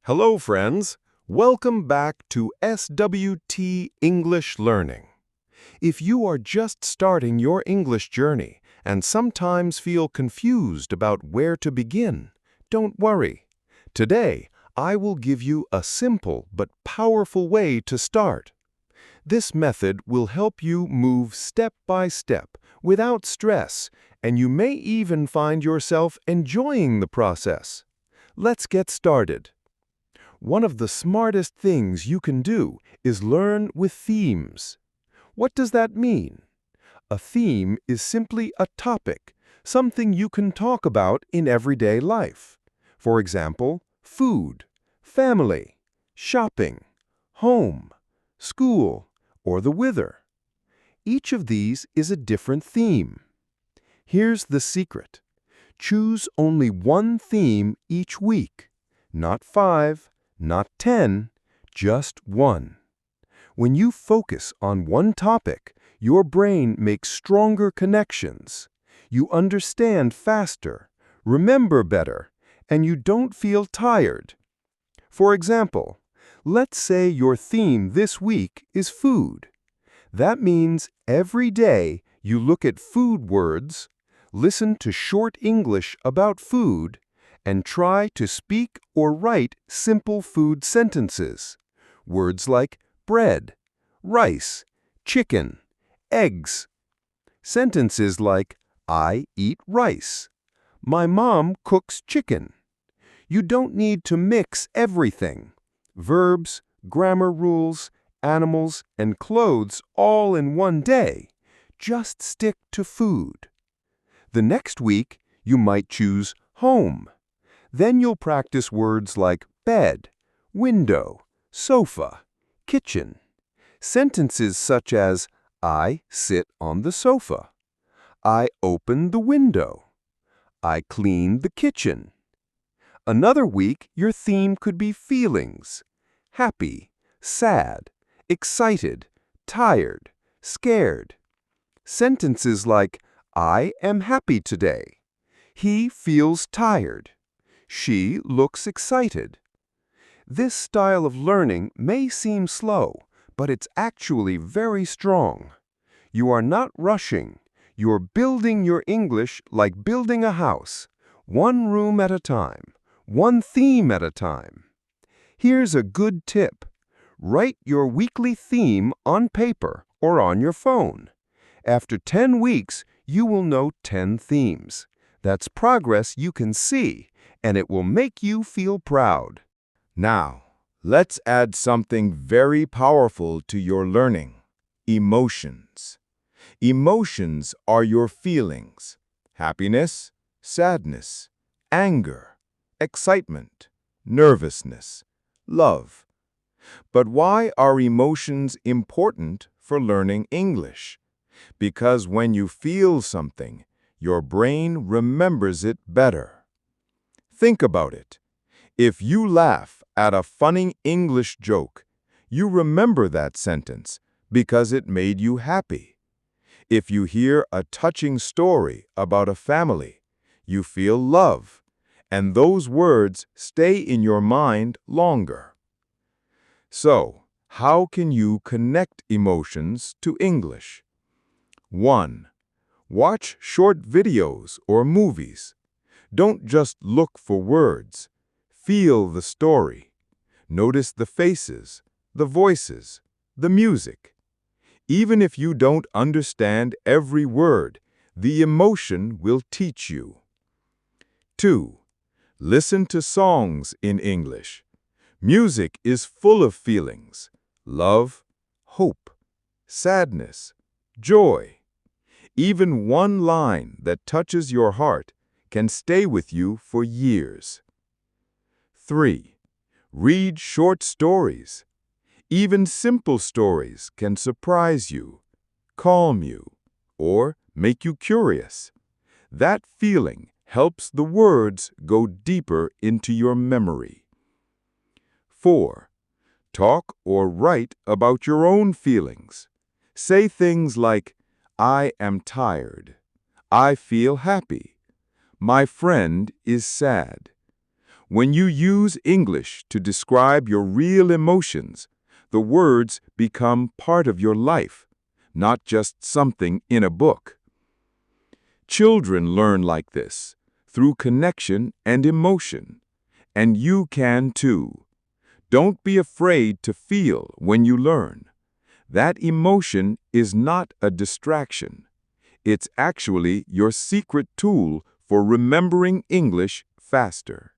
Hello, friends. Welcome back to SWT English Learning. If you are just starting your English journey and sometimes feel confused about where to begin, don't worry. Today, I will give you a simple but powerful way to start. This method will help you move step by step without stress, and you may even find yourself enjoying the process. Let's get started. One of the smartest things you can do is learn with themes. What does that mean? A theme is simply a topic, something you can talk about in everyday life. For example, food, family, shopping, home, school, or the weather. Each of these is a different theme. Here's the secret. Choose only one theme each week, not 5, not 10, just one. When you focus on one topic, your brain makes stronger connections. You understand faster, remember better, and you don't feel tired. For example, let's say your theme this week is food. That means every day you look at food words, listen to short English about food, and try to speak or write simple food sentences. Words like bread, rice, chicken, eggs. Sentences like, I eat rice. My mom cooks chicken. You don't need to mix everything. Verbs, grammar rules, animals, and clothes all in one day. Just stick to food. The next week, you might choose home. Then you'll practice words like bed, window, sofa, kitchen. Sentences such as, I sit on the sofa. I open the window. I clean the kitchen. Another week, your theme could be feelings. Happy, sad, excited, tired, scared. Sentences like, I am happy today. He feels tired. She looks excited. This style of learning may seem slow, but it's actually very strong. You are not rushing. You're building your English like building a house, one room at a time, one theme at a time. Here's a good tip. Write your weekly theme on paper or on your phone. After 10 weeks, you will know 10 themes. That's progress you can see, and it will make you feel proud. Now, let's add something very powerful to your learning: emotions. Emotions are your feelings: happiness, sadness, anger, excitement, nervousness, love. But why are emotions important for learning English? Because when you feel something, your brain remembers it better. Think about it. If you laugh at a funny English joke, you remember that sentence because it made you happy. If you hear a touching story about a family, you feel love, and those words stay in your mind longer. So, how can you connect emotions to English? 1. Watch short videos or movies. Don't just look for words. Feel the story. Notice the faces, the voices, the music. Even if you don't understand every word, the emotion will teach you. 2. Listen to songs in English. Music is full of feelings: love, hope, sadness, joy. Even one line that touches your heart can stay with you for years. 3. Read short stories. Even simple stories can surprise you, calm you, or make you curious. That feeling helps the words go deeper into your memory. 4. Talk or write about your own feelings. Say things like, I am tired. I feel happy. My friend is sad. When you use English to describe your real emotions, the words become part of your life, not just something in a book. Children learn like this, through connection and emotion, and you can too. Don't be afraid to feel when you learn. That emotion is not a distraction. It's actually your secret tool for remembering English faster.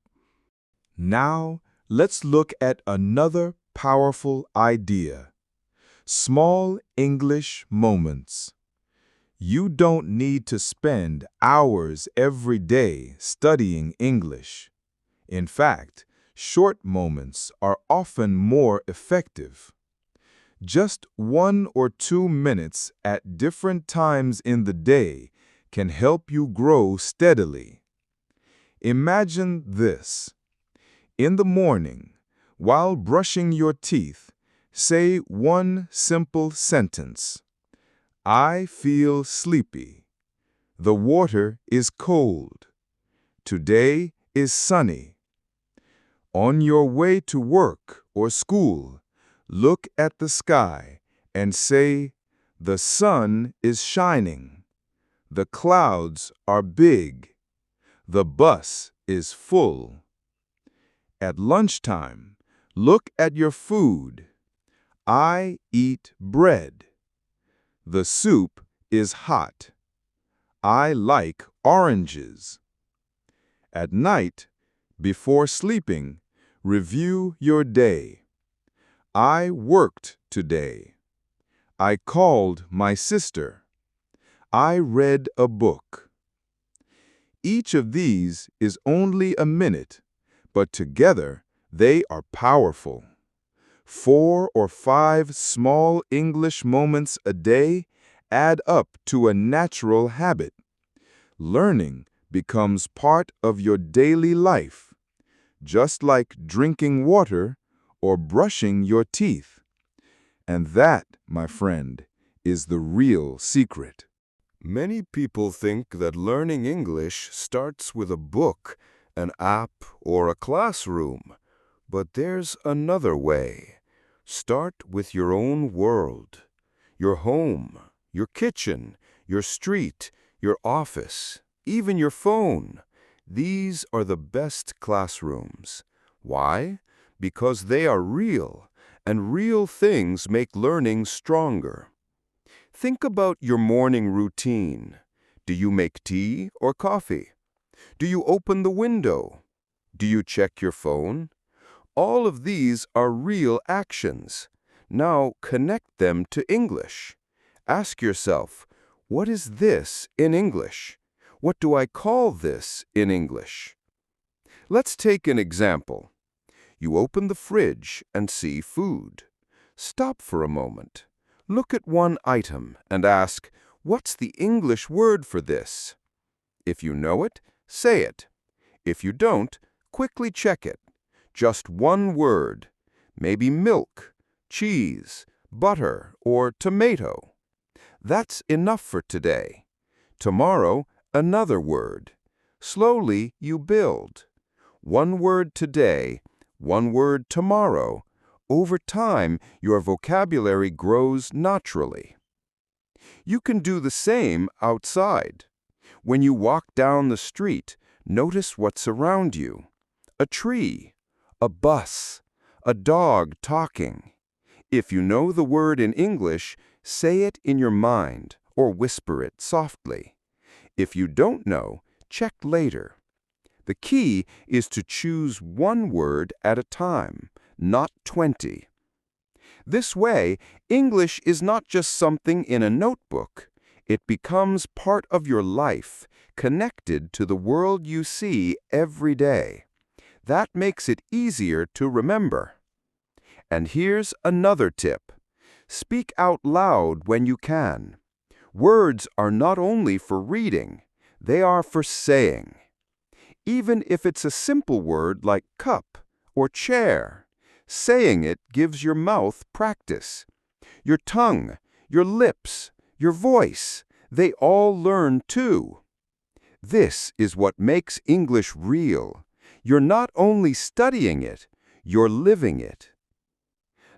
Now, let's look at another powerful idea. Small English moments. You don't need to spend hours every day studying English. In fact, short moments are often more effective. Just 1 or 2 minutes at different times in the day can help you grow steadily. Imagine this. In the morning, while brushing your teeth, say one simple sentence. I feel sleepy. The water is cold. Today is sunny. On your way to work or school, look at the sky and say, the sun is shining. The clouds are big. The bus is full. At lunchtime, look at your food. I eat bread. The soup is hot. I like oranges. At night, before sleeping, review your day. I worked today. I called my sister. I read a book. Each of these is only a minute, but together they are powerful. 4 or 5 small English moments a day add up to a natural habit. Learning becomes part of your daily life, just like drinking water or brushing your teeth. And that, my friend, is the real secret. Many people think that learning English starts with a book, an app, or a classroom. But there's another way. Start with your own world. Your home, your kitchen, your street, your office, even your phone. These are the best classrooms. Why? Because they are real, and real things make learning stronger. Think about your morning routine. Do you make tea or coffee? Do you open the window? Do you check your phone? All of these are real actions. Now connect them to English. Ask yourself, what is this in English? What do I call this in English? Let's take an example. You open the fridge and see food. Stop for a moment. Look at one item and ask, what's the English word for this? If you know it, say it. If you don't, quickly check it. Just one word, maybe milk, cheese, butter, or tomato. That's enough for today. Tomorrow, another word. Slowly, you build. One word today, one word tomorrow. Over time, your vocabulary grows naturally. You can do the same outside. When you walk down the street, notice what's around you. A tree, a bus, a dog talking. If you know the word in English, say it in your mind or whisper it softly. If you don't know, check later. The key is to choose one word at a time, not 20. This way, English is not just something in a notebook. It becomes part of your life, connected to the world you see every day. That makes it easier to remember. And here's another tip. Speak out loud when you can. Words are not only for reading, they are for saying. Even if it's a simple word like cup or chair, saying it gives your mouth practice. Your tongue, your lips, your voice, they all learn too. This is what makes English real. You're not only studying it, you're living it.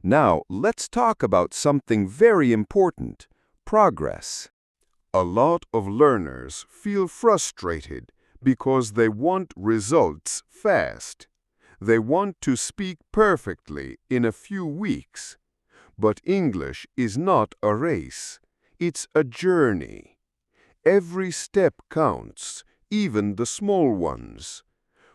Now, let's talk about something very important: progress. A lot of learners feel frustrated because they want results fast. They want to speak perfectly in a few weeks. But English is not a race. It's a journey. Every step counts, even the small ones.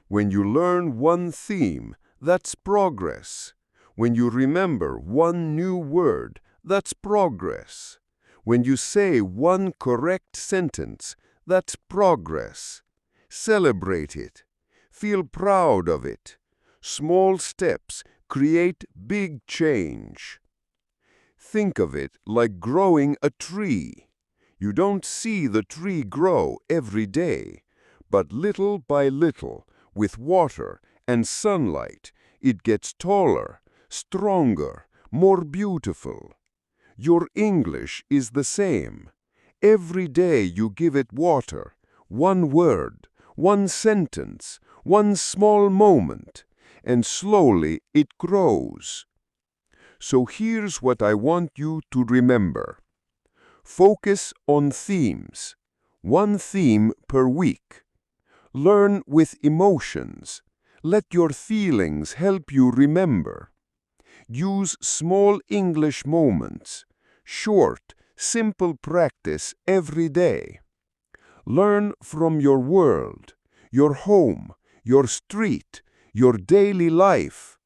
When you learn one theme, that's progress. When you remember one new word, that's progress. When you say one correct sentence, that's progress. Celebrate it. Feel proud of it. Small steps create big change. Think of it like growing a tree. You don't see the tree grow every day, but little by little, with water and sunlight, it gets taller, stronger, more beautiful. Your English is the same. Every day you give it water, one word, one sentence, one small moment, and slowly it grows. So here's what I want you to remember. Focus on themes. One theme per week. Learn with emotions. Let your feelings help you remember. Use small English moments. Short, simple practice every day. Learn from your world, your home, your street, your daily life.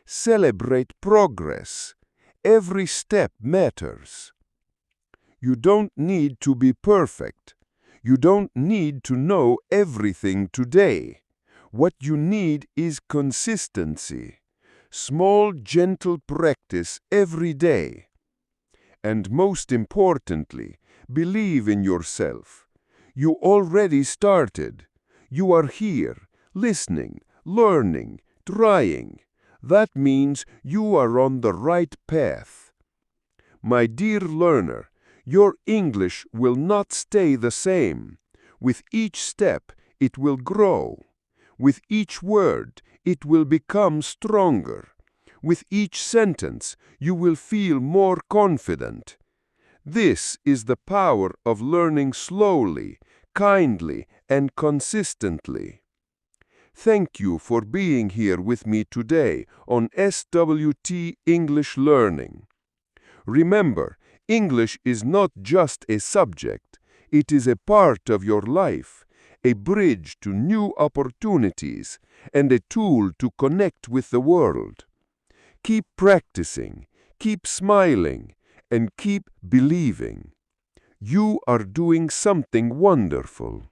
Celebrate progress. Every step matters. You don't need to be perfect. You don't need to know everything today. What you need is consistency. Small, gentle practice every day. And most importantly, believe in yourself. You already started. You are here, listening, learning, trying. That means you are on the right path. My dear learner, your English will not stay the same. With each step, it will grow. With each word, it will become stronger. With each sentence, you will feel more confident. This is the power of learning slowly, kindly, and consistently. Thank you for being here with me today on SWT English Learning. Remember, English is not just a subject, it is a part of your life, a bridge to new opportunities, and a tool to connect with the world. Keep practicing, keep smiling, and keep believing. You are doing something wonderful.